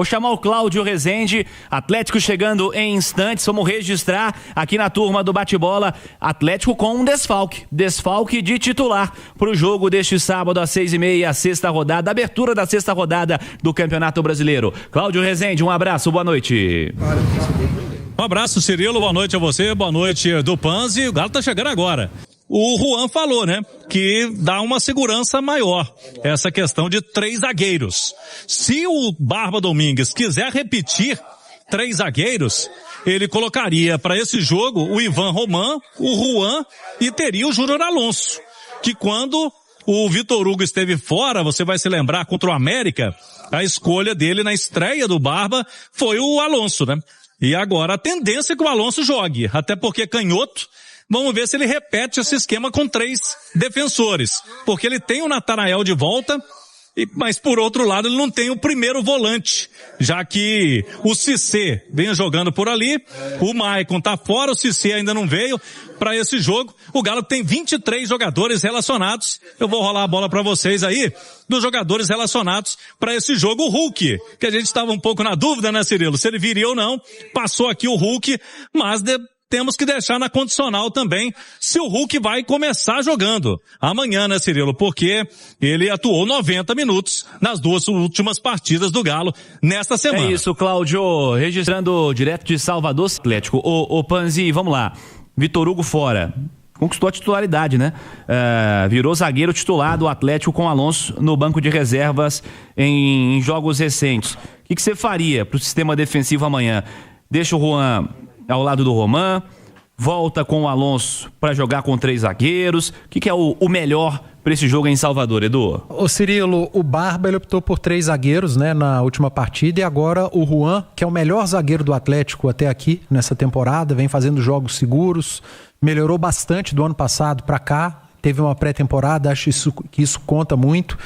Vou chamar o Cláudio Rezende, Atlético chegando em instantes, vamos registrar aqui na turma do bate-bola, Atlético com um desfalque de titular para o jogo deste sábado às 6h30, a sexta rodada, abertura da sexta rodada do Campeonato Brasileiro. Cláudio Rezende, um abraço, boa noite. Um abraço, Cirilo, boa noite a você, boa noite do Panzi, o Galo tá chegando agora. O Juan falou, né, que dá uma segurança maior, essa questão de 3 zagueiros. Se o Barba Domingues quiser repetir 3 zagueiros, ele colocaria para esse jogo o Ivan Roman, o Juan e teria o Júnior Alonso, que quando o Vitor Hugo esteve fora, você vai se lembrar, contra o América, a escolha dele na estreia do Barba foi o Alonso, né? E agora a tendência é que o Alonso jogue, até porque canhoto. Vamos ver se ele repete esse esquema com 3 defensores, porque ele tem o Natanael de volta, mas por outro lado ele não tem o primeiro volante, já que o Cissé vem jogando por ali, o Maicon tá fora, o Cissé ainda não veio para esse jogo. O Galo tem 23 jogadores relacionados, eu vou rolar a bola para vocês aí, dos jogadores relacionados para esse jogo. O Hulk, que a gente estava um pouco na dúvida, né, Cirilo, se ele viria ou não, passou aqui o Hulk, mas temos que deixar na condicional também se o Hulk vai começar jogando amanhã, né, Cirilo? Porque ele atuou 90 minutos nas 2 últimas partidas do Galo nesta semana. É isso, Cláudio. Registrando direto de Salvador, Atlético. Ô Panzi, vamos lá. Vitor Hugo fora. Conquistou a titularidade, né? Virou zagueiro titular do Atlético com Alonso no banco de reservas em jogos recentes. O que você faria pro sistema defensivo amanhã? Deixa o Juan ao lado do Roman, volta com o Alonso para jogar com 3 zagueiros. O que é o melhor para esse jogo em Salvador, Edu? Ô Cirilo, o Barba ele optou por 3 zagueiros, né, na última partida, e agora o Juan, que é o melhor zagueiro do Atlético até aqui nessa temporada, vem fazendo jogos seguros, melhorou bastante do ano passado para cá, teve uma pré-temporada, acho que isso conta muito.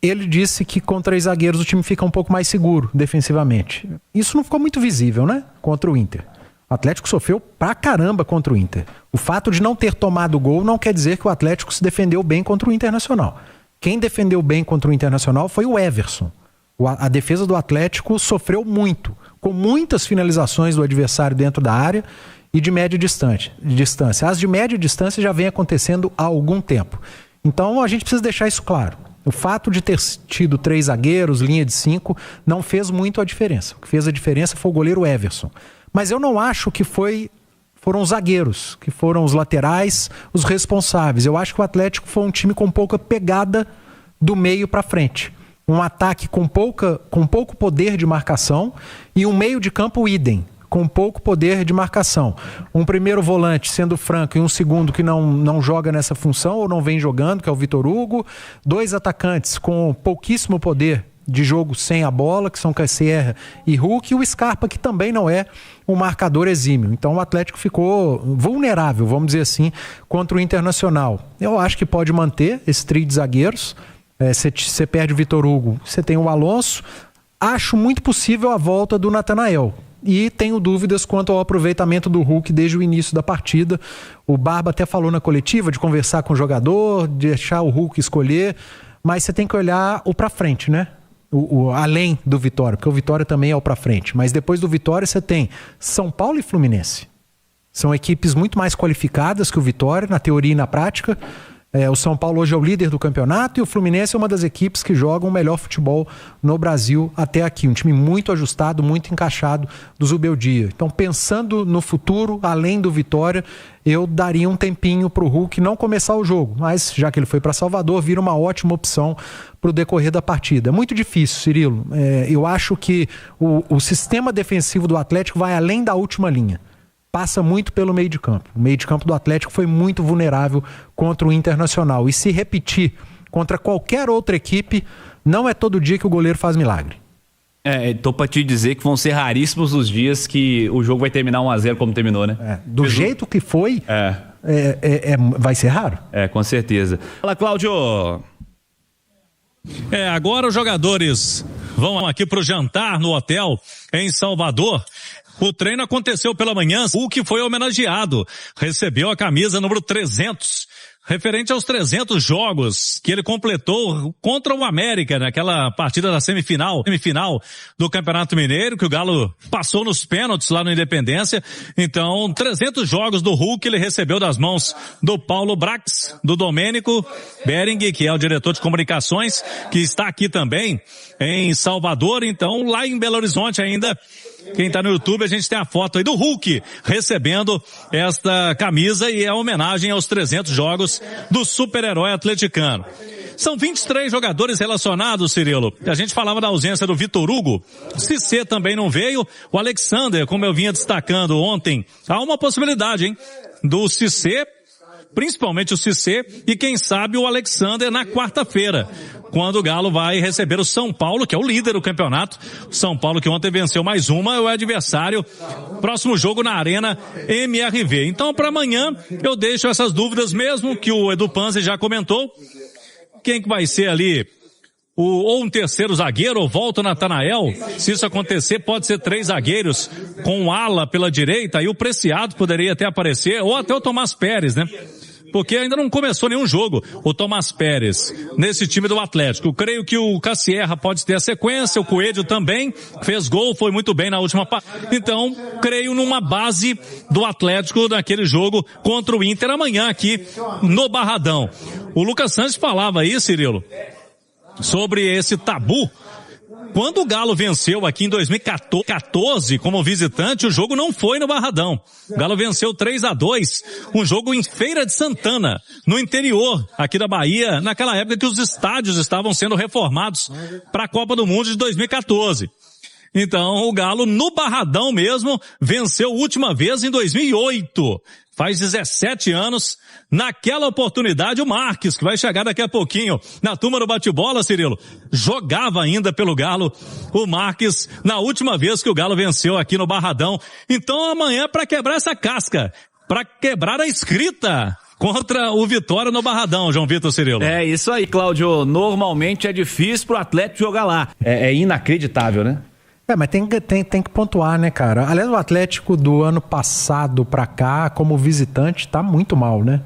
Ele disse que com 3 zagueiros o time fica um pouco mais seguro defensivamente. Isso não ficou muito visível, né, contra o Inter. O Atlético sofreu pra caramba contra o Inter. O fato de não ter tomado gol não quer dizer que o Atlético se defendeu bem contra o Internacional. Quem defendeu bem contra o Internacional foi o Everson. A defesa do Atlético sofreu muito, com muitas finalizações do adversário dentro da área e de média distância. As de média distância já vem acontecendo há algum tempo. Então a gente precisa deixar isso claro. O fato de ter tido 3 zagueiros, linha de 5, não fez muito a diferença. O que fez a diferença foi o goleiro Everson. Mas eu não acho que foram os zagueiros, que foram os laterais, os responsáveis. Eu acho que o Atlético foi um time com pouca pegada do meio para frente. Um ataque com pouco poder de marcação e um meio de campo idem, com pouco poder de marcação. Um primeiro volante sendo franco e um segundo que não joga nessa função ou não vem jogando, que é o Vitor Hugo. 2 atacantes com pouquíssimo poder de jogo sem a bola, que são Cassierra e Hulk, e o Scarpa, que também não é um marcador exímio. Então o Atlético ficou vulnerável, vamos dizer assim, contra o Internacional. Eu acho que pode manter esse trio de zagueiros. Você perde o Vitor Hugo, você tem o Alonso. Acho muito possível a volta do Natanael. E tenho dúvidas quanto ao aproveitamento do Hulk desde o início da partida. O Barba até falou na coletiva de conversar com o jogador, de deixar o Hulk escolher, mas você tem que olhar o pra frente, né? Além do Vitória, porque o Vitória também é o pra frente, mas depois do Vitória você tem São Paulo e Fluminense. São equipes muito mais qualificadas que o Vitória, na teoria e na prática. O São Paulo hoje é o líder do campeonato e o Fluminense é uma das equipes que jogam o melhor futebol no Brasil até aqui. Um time muito ajustado, muito encaixado do Zubeldia. Então, pensando no futuro, além do Vitória, eu daria um tempinho para o Hulk não começar o jogo. Mas, já que ele foi para Salvador, vira uma ótima opção para o decorrer da partida. É muito difícil, Cirilo. Eu acho que o sistema defensivo do Atlético vai além da última linha. Passa muito pelo meio de campo. O meio de campo do Atlético foi muito vulnerável contra o Internacional. E se repetir contra qualquer outra equipe, não é todo dia que o goleiro faz milagre. Tô pra te dizer que vão ser raríssimos os dias que o jogo vai terminar 1-0 como terminou, né? Do jeito que foi, vai ser raro. Com certeza. Fala, Cláudio! Agora os jogadores vão aqui pro jantar no hotel em Salvador. O treino aconteceu pela manhã, o que foi homenageado, recebeu a camisa número 300 referente aos 300 jogos que ele completou contra o América, naquela partida da semifinal do Campeonato Mineiro, que o Galo passou nos pênaltis lá no Independência. Então, 300 jogos do Hulk ele recebeu das mãos do Paulo Brax, do Domênico Bering, que é o diretor de comunicações, que está aqui também em Salvador. Então, lá em Belo Horizonte ainda, quem tá no YouTube, a gente tem a foto aí do Hulk recebendo esta camisa, e é homenagem aos 300 jogos do super-herói atleticano. São 23 jogadores relacionados, Cirilo. A gente falava da ausência do Vitor Hugo. Cissé também não veio. O Alexander, como eu vinha destacando ontem, há uma possibilidade, hein? Do Cissé, principalmente o Cissé, e quem sabe o Alexander na quarta-feira, quando o Galo vai receber o São Paulo, que é o líder do campeonato. São Paulo que ontem venceu mais uma, é o adversário. Próximo jogo na Arena MRV. Então, para amanhã, eu deixo essas dúvidas mesmo, que o Edu Panzi já comentou. Quem que vai ser ali? Ou um terceiro zagueiro, ou volta o Natanael. Se isso acontecer, pode ser 3 zagueiros com o ala pela direita, aí o Preciado poderia até aparecer, ou até o Tomás Pérez, né? Porque ainda não começou nenhum jogo, o Tomás Pérez, nesse time do Atlético. Eu creio que o Cassierra pode ter a sequência, o Coelho também, fez gol, foi muito bem na última partida. Então, creio numa base do Atlético naquele jogo contra o Inter amanhã aqui no Barradão. O Lucas Santos falava aí, Cirilo, sobre esse tabu. Quando o Galo venceu aqui em 2014 como visitante, o jogo não foi no Barradão. O Galo venceu 3-2, um jogo em Feira de Santana, no interior aqui da Bahia, naquela época que os estádios estavam sendo reformados para a Copa do Mundo de 2014. Então, o Galo no Barradão mesmo venceu a última vez em 2008. Faz 17 anos. Naquela oportunidade, o Marques, que vai chegar daqui a pouquinho na turma do bate-bola, Cirilo, jogava ainda pelo Galo. O Marques, na última vez que o Galo venceu aqui no Barradão. Então, amanhã, para quebrar essa casca, para quebrar a escrita contra o Vitória no Barradão, João Vitor, Cirilo. É isso aí, Cláudio. Normalmente é difícil pro Atlético jogar lá. É inacreditável, né? Mas tem que pontuar, né, cara? Aliás, o Atlético do ano passado pra cá, como visitante, tá muito mal, né?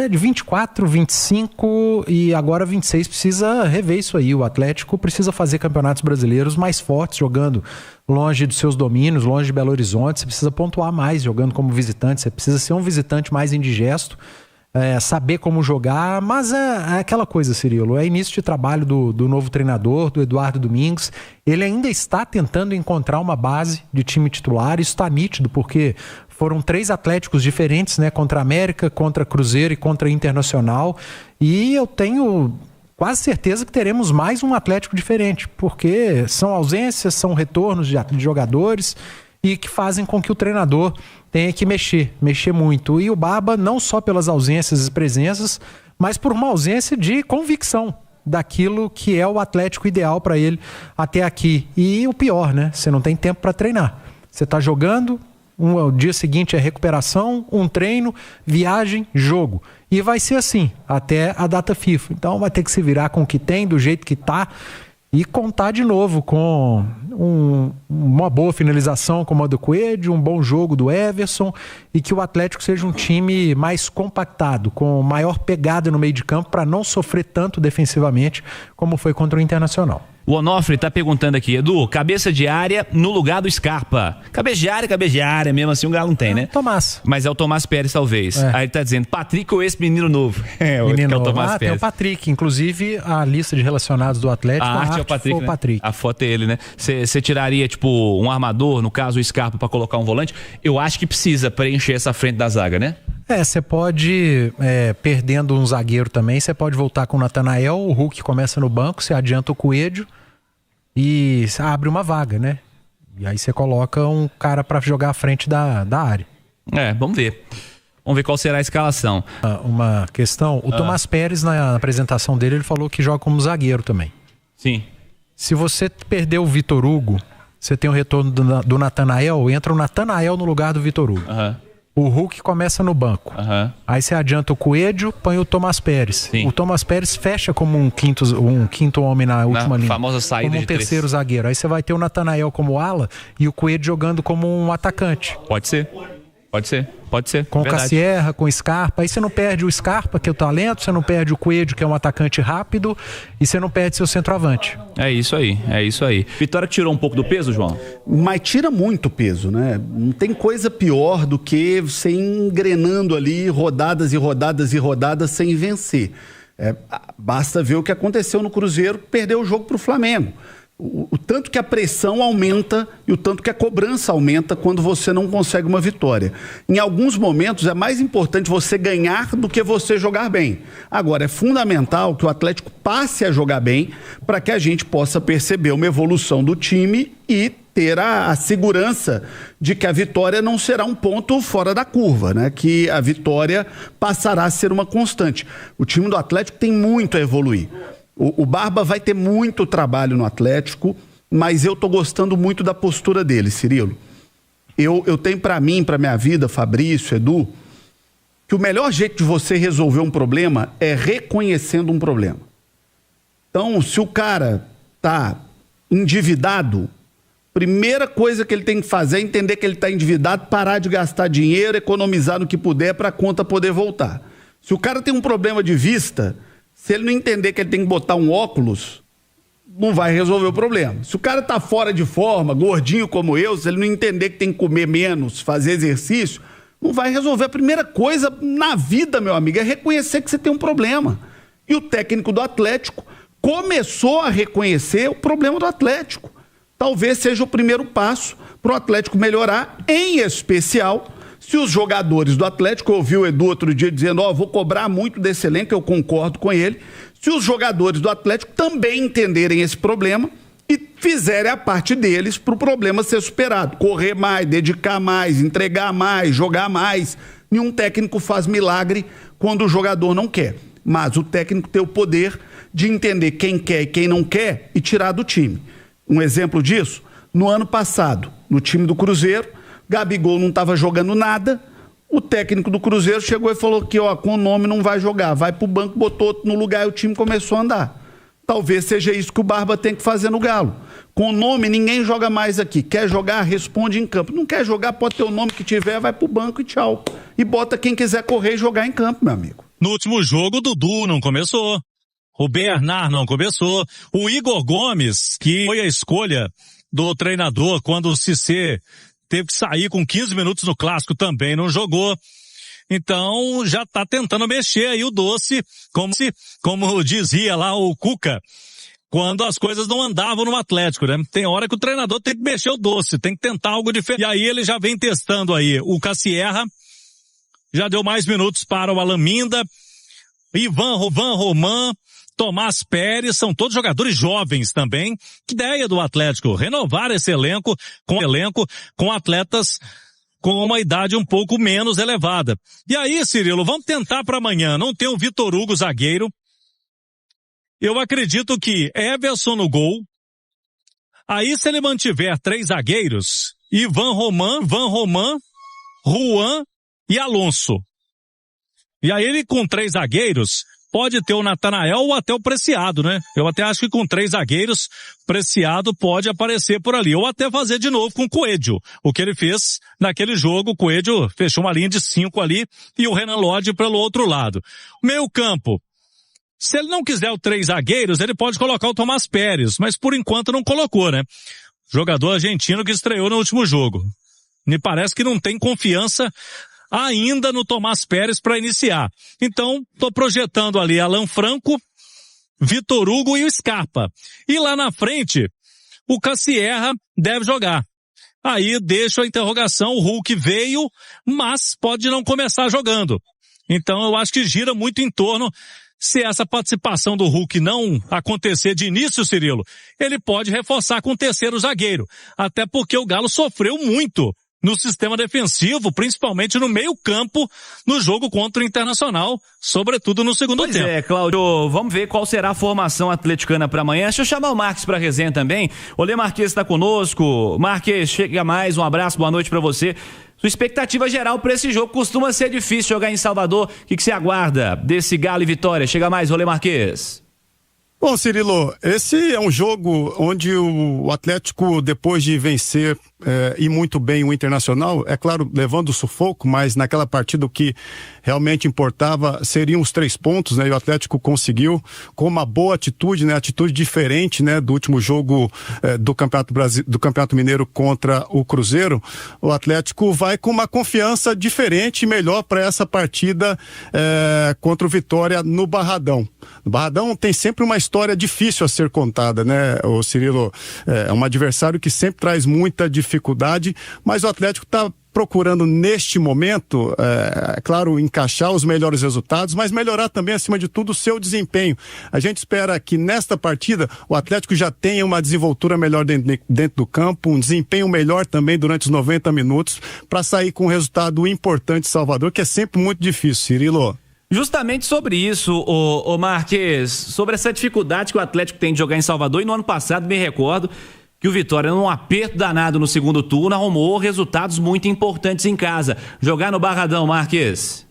De 24, 25 e agora 26, precisa rever isso aí. O Atlético precisa fazer campeonatos brasileiros mais fortes, jogando longe dos seus domínios, longe de Belo Horizonte. Você precisa pontuar mais jogando como visitante, você precisa ser um visitante mais indigesto. Saber como jogar, mas é aquela coisa, Cirilo, é início de trabalho do novo treinador, do Eduardo Domingues. Ele ainda está tentando encontrar uma base de time titular. Isso está nítido, porque foram 3 Atléticos diferentes, né? Contra a América, contra Cruzeiro e contra a Internacional, e eu tenho quase certeza que teremos mais um Atlético diferente, porque são ausências, são retornos de jogadores e que fazem com que o treinador tenha que mexer muito. E o Barba, não só pelas ausências e presenças, mas por uma ausência de convicção daquilo que é o Atlético ideal para ele até aqui. E o pior, né? Você não tem tempo para treinar. Você está jogando, o dia seguinte é recuperação, um treino, viagem, jogo. E vai ser assim até a data FIFA. Então vai ter que se virar com o que tem, do jeito que está, e contar de novo com uma boa finalização como a do Coelho, um bom jogo do Everson, e que o Atlético seja um time mais compactado, com maior pegada no meio de campo, para não sofrer tanto defensivamente como foi contra o Internacional. O Onofre tá perguntando aqui, Edu, cabeça de área no lugar do Scarpa. Cabeça de área, mesmo assim o Galo não tem, né? Tomás. Mas é o Tomás Pérez, talvez. Aí ele tá dizendo, Patrick ou esse menino novo? Menino é o Tomás Pérez. Tem o Patrick, inclusive a lista de relacionados do Atlético, a arte é o Patrick, né? Patrick. A foto é ele, né? Você tiraria, tipo, um armador, no caso o Scarpa, pra colocar um volante? Eu acho que precisa preencher essa frente da zaga, né? Você pode, perdendo um zagueiro também, você pode voltar com o Natanael, o Hulk começa no banco, você adianta o Coelho e abre uma vaga, né? E aí você coloca um cara pra jogar à frente da área. Vamos ver. Vamos ver qual será a escalação. Uma questão, o Tomás Pérez, na apresentação dele, ele falou que joga como zagueiro também. Sim. Se você perder o Vitor Hugo, você tem o retorno do Natanael, entra o Natanael no lugar do Vitor Hugo. O Hulk começa no banco. Aí você adianta o Coelho, põe o Tomás Pérez. Sim. O Tomás Pérez fecha como um quinto homem na última linha. Famosa saída como um terceiro zagueiro. Aí você vai ter o Natanael como ala e o Coelho jogando como um atacante. Pode ser. Pode ser. Com o verdade. Cassierra, com o Scarpa. Aí você não perde o Scarpa, que é o talento, você não perde o Coelho, que é um atacante rápido, e você não perde seu centroavante. É isso aí. Vitória que tirou um pouco do peso, João? Mas tira muito peso, né? Não tem coisa pior do que você engrenando ali rodadas e rodadas e rodadas sem vencer. Basta ver o que aconteceu no Cruzeiro, perdeu o jogo para o Flamengo. O tanto que a pressão aumenta e o tanto que a cobrança aumenta quando você não consegue uma vitória. Em alguns momentos é mais importante você ganhar do que você jogar bem. Agora, é fundamental que o Atlético passe a jogar bem para que a gente possa perceber uma evolução do time e ter a segurança de que a vitória não será um ponto fora da curva, né? Que a vitória passará a ser uma constante. O time do Atlético tem muito a evoluir. O Barba vai ter muito trabalho no Atlético, mas eu estou gostando muito da postura dele, Cirilo. Eu tenho para mim, para minha vida, Fabrício, Edu, que o melhor jeito de você resolver um problema é reconhecendo um problema. Então, se o cara está endividado, primeira coisa que ele tem que fazer é entender que ele está endividado, parar de gastar dinheiro, economizar no que puder para a conta poder voltar. Se o cara tem um problema de vista, se ele não entender que ele tem que botar um óculos, não vai resolver o problema. Se o cara tá fora de forma, gordinho como eu, se ele não entender que tem que comer menos, fazer exercício, não vai resolver. A primeira coisa na vida, meu amigo, é reconhecer que você tem um problema. E o técnico do Atlético começou a reconhecer o problema do Atlético. Talvez seja o primeiro passo para o Atlético melhorar, em especial se os jogadores do Atlético, eu ouvi o Edu outro dia dizendo, vou cobrar muito desse elenco, eu concordo com ele, se os jogadores do Atlético também entenderem esse problema e fizerem a parte deles para o problema ser superado, correr mais, dedicar mais, entregar mais, jogar mais. Nenhum técnico faz milagre quando o jogador não quer, mas o técnico tem o poder de entender quem quer e quem não quer e tirar do time. Um exemplo disso, no ano passado, no time do Cruzeiro, Gabigol não estava jogando nada, o técnico do Cruzeiro chegou e falou que com o nome não vai jogar, vai pro banco, botou outro no lugar e o time começou a andar. Talvez seja isso que o Barba tem que fazer no Galo. Com o nome ninguém joga mais aqui, quer jogar, responde em campo. Não quer jogar, pode ter o nome que tiver, vai pro banco e tchau. E bota quem quiser correr e jogar em campo, meu amigo. No último jogo, o Dudu não começou, o Bernard não começou, o Igor Gomes, que foi a escolha do treinador quando o Cissé teve que sair com 15 minutos no Clássico, também não jogou. Então, já tá tentando mexer aí o doce, como dizia lá o Cuca, quando as coisas não andavam no Atlético, né? Tem hora que o treinador tem que mexer o doce, tem que tentar algo diferente. E aí ele já vem testando aí o Cassierra, já deu mais minutos para o Alaminda, Ivan Roman, Tomás Pérez, são todos jogadores jovens também. Que ideia do Atlético, renovar esse elenco com atletas com uma idade um pouco menos elevada. E aí, Cirilo, vamos tentar para amanhã, não tem o Vitor Hugo zagueiro. Eu acredito que Everson no gol. Aí, se ele mantiver 3 zagueiros, Ivan Roman, Juan e Alonso. E aí ele com 3 zagueiros, pode ter o Natanael ou até o Preciado, né? Eu até acho que com 3 zagueiros, Preciado pode aparecer por ali. Ou até fazer de novo com o Coelho. O que ele fez naquele jogo, o Coelho fechou uma linha de 5 ali e o Renan Lodge pelo outro lado. Meio campo. Se ele não quiser o 3 zagueiros, ele pode colocar o Tomás Pérez, mas por enquanto não colocou, né? Jogador argentino que estreou no último jogo. Me parece que não tem confiança ainda no Tomás Pérez para iniciar. Então, tô projetando ali Alan Franco, Vitor Hugo e o Scarpa. E lá na frente, o Cassierra deve jogar. Aí deixo a interrogação, o Hulk veio, mas pode não começar jogando. Então eu acho que gira muito em torno, se essa participação do Hulk não acontecer de início, Cirilo, ele pode reforçar com o terceiro zagueiro. Até porque o Galo sofreu muito no sistema defensivo, principalmente no meio-campo, no jogo contra o Internacional, sobretudo no segundo tempo. Pois é, Cláudio, vamos ver qual será a formação atleticana para amanhã. Deixa eu chamar o Marques para resenha também. O Lê Marques está conosco. Marques, chega mais, um abraço, boa noite para você. Sua expectativa geral para esse jogo, costuma ser difícil jogar em Salvador. O que você aguarda desse Galo e Vitória? Chega mais, Rolê Marques. Bom, Cirilo, esse é um jogo onde o Atlético, depois de vencer e muito bem o Internacional, é claro, levando o sufoco, mas naquela partida o que realmente importava seriam os 3 pontos, né? E o Atlético conseguiu com uma boa atitude, né? Atitude diferente, né? Do último jogo do Campeonato Mineiro contra o Cruzeiro. O Atlético vai com uma confiança diferente e melhor para essa partida contra o Vitória no Barradão. O Barradão tem sempre uma história difícil a ser contada, né? O Cirilo é um adversário que sempre traz muita dificuldade, mas o Atlético está procurando neste momento, claro, encaixar os melhores resultados, mas melhorar também, acima de tudo, o seu desempenho. A gente espera que nesta partida o Atlético já tenha uma desenvoltura melhor dentro do campo, um desempenho melhor também durante os 90 minutos, para sair com um resultado importante em Salvador, que é sempre muito difícil, Cirilo. Justamente sobre isso, ô Marques, sobre essa dificuldade que o Atlético tem de jogar em Salvador, e no ano passado, me recordo, que o Vitória, num aperto danado no segundo turno, arrumou resultados muito importantes em casa. Jogar no Barradão, Marques.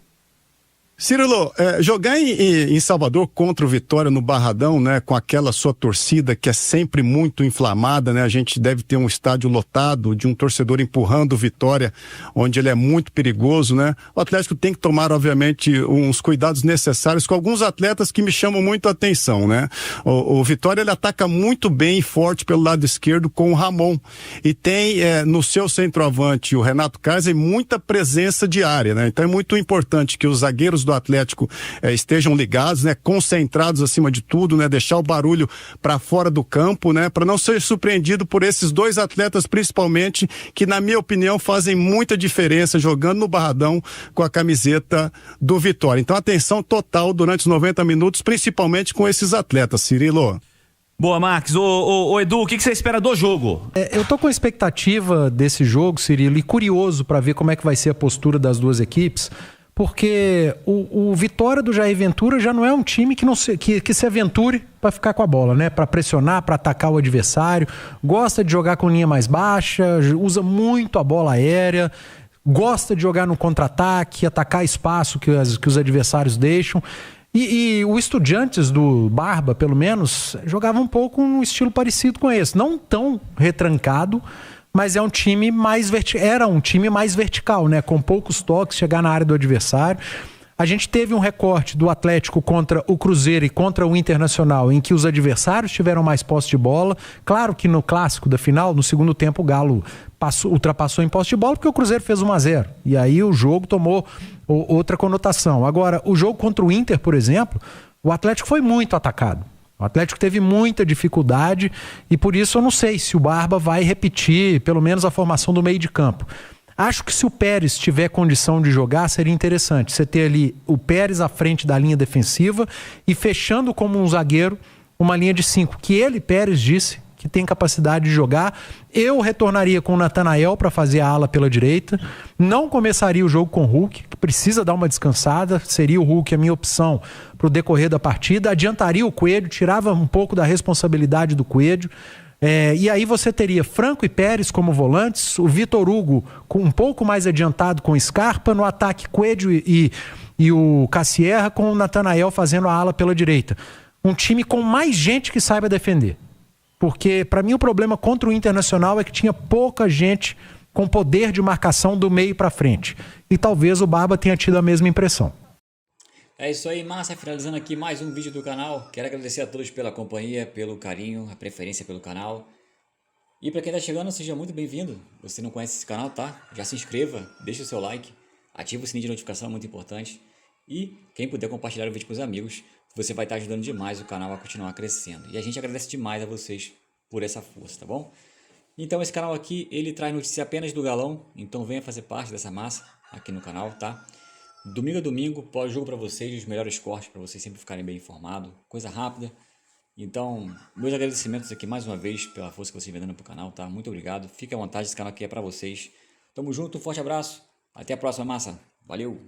Cirilo, jogar em Salvador contra o Vitória no Barradão, né, com aquela sua torcida que é sempre muito inflamada, né, a gente deve ter um estádio lotado de um torcedor empurrando o Vitória, onde ele é muito perigoso, né, o Atlético tem que tomar, obviamente, uns cuidados necessários com alguns atletas que me chamam muito a atenção, né, o Vitória, ele ataca muito bem e forte pelo lado esquerdo com o Ramon, e tem no seu centroavante o Renato Kaiser muita presença de área, né, então é muito importante que os zagueiros do Atlético estejam ligados, né, concentrados acima de tudo, né, deixar o barulho para fora do campo, né, para não ser surpreendido por esses 2 atletas principalmente, que na minha opinião fazem muita diferença jogando no Barradão com a camiseta do Vitória. Então atenção total durante os 90 minutos, principalmente com esses atletas, Cirilo. Boa, Marques. Ô Edu, o que você espera do jogo? Eu tô com expectativa desse jogo, Cirilo, e curioso para ver como é que vai ser a postura das duas equipes, porque o Vitória do Jair Ventura já não é um time que se aventure para ficar com a bola, né? Para pressionar, para atacar o adversário, gosta de jogar com linha mais baixa, usa muito a bola aérea, gosta de jogar no contra-ataque, atacar espaço que os adversários deixam. E o Estudiantes do Barba, pelo menos, jogava um pouco num estilo parecido com esse, não tão retrancado, mas é um time era um time mais vertical, né? Com poucos toques, chegar na área do adversário. A gente teve um recorte do Atlético contra o Cruzeiro e contra o Internacional, em que os adversários tiveram mais posse de bola. Claro que no clássico da final, no segundo tempo, o Galo ultrapassou em posse de bola, porque o Cruzeiro fez 1-0. E aí o jogo tomou outra conotação. Agora, o jogo contra o Inter, por exemplo, o Atlético foi muito atacado. O Atlético teve muita dificuldade e por isso eu não sei se o Barba vai repetir pelo menos a formação do meio de campo. Acho que se o Pérez tiver condição de jogar, seria interessante você ter ali o Pérez à frente da linha defensiva e fechando como um zagueiro uma linha de 5, que ele, Pérez, disse que tem capacidade de jogar. Eu retornaria com o Natanael para fazer a ala pela direita, não começaria o jogo com o Hulk, que precisa dar uma descansada, seria o Hulk a minha opção para o decorrer da partida, adiantaria o Coelho, tirava um pouco da responsabilidade do Coelho, e aí você teria Franco e Pérez como volantes, o Vitor Hugo com um pouco mais adiantado com o Scarpa, no ataque Coelho e o Cassierra, com o Natanael fazendo a ala pela direita. Um time com mais gente que saiba defender. Porque, para mim, o problema contra o Internacional é que tinha pouca gente com poder de marcação do meio para frente. E talvez o Barba tenha tido a mesma impressão. É isso aí, Márcia. Finalizando aqui mais um vídeo do canal. Quero agradecer a todos pela companhia, pelo carinho, a preferência pelo canal. E para quem está chegando, seja muito bem-vindo. Você não conhece esse canal, tá? Já se inscreva, deixa o seu like, ativa o sininho de notificação, muito importante. E quem puder compartilhar o vídeo com os amigos, você vai estar ajudando demais o canal a continuar crescendo. E a gente agradece demais a vocês por essa força, tá bom? Então esse canal aqui, ele traz notícia apenas do Galão, então venha fazer parte dessa massa aqui no canal, tá? Domingo a domingo, pós-jogo para vocês, os melhores cortes para vocês sempre ficarem bem informados, coisa rápida. Então, meus agradecimentos aqui mais uma vez pela força que vocês vêm dando pro canal, tá? Muito obrigado, fique à vontade, esse canal aqui é para vocês. Tamo junto, um forte abraço, até a próxima, massa, valeu!